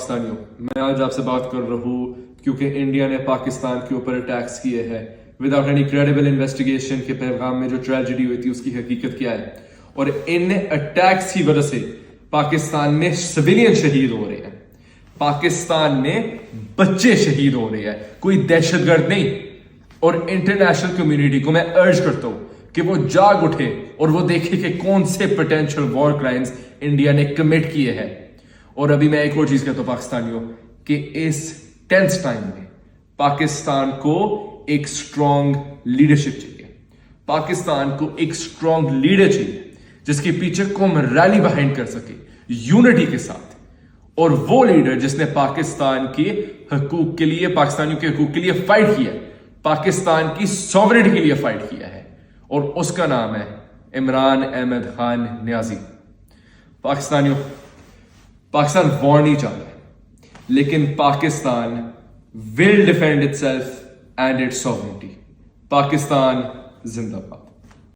پاکستانیوں، میں آج آپ سے بات کر رہا ہوں کیونکہ انڈیا نے پاکستان کے اوپر اٹیکس کیے ہیں وداؤٹ اینی کریڈیبل انویسٹیگیشن کے پیغام میں جو ٹریجڈی ہوئی تھی اس کی حقیقت کیا ہے، اور ان اٹیکس کی وجہ سے پاکستان میں سویلین شہید ہو رہے ہیں، پاکستان میں بچے شہید ہو رہے ہیں، کوئی دہشت گرد نہیں. اور انٹرنیشنل کمیونٹی کو میں ارج کرتا ہوں کہ وہ جاگ اٹھے اور وہ دیکھے کہ کون سے پوٹینشیل وار کرائمز انڈیا نے کمٹ کیے ہیں. اور ابھی میں ایک اور چیز کہتا ہوں پاکستانیوں کہ اس ٹینس ٹائم میں پاکستان کو ایک اسٹرانگ لیڈرشپ چاہیے، پاکستان کو ایک اسٹرانگ لیڈر چاہیے جس کے پیچھے قوم ریلی بہائنڈ کر سکے یونٹی کے ساتھ، اور وہ لیڈر جس نے پاکستان کے حقوق کے لیے، پاکستانیوں کے حقوق کے لیے فائٹ کیا، پاکستان کی سوورنٹی کے لیے فائٹ کیا ہے، اور اس کا نام ہے عمران احمد خان نیازی. پاکستانیوں، پاکستان وار نہیں چاہتا لیکن Pakistan will defend itself and its sovereignty. Pakistan زندہ باد.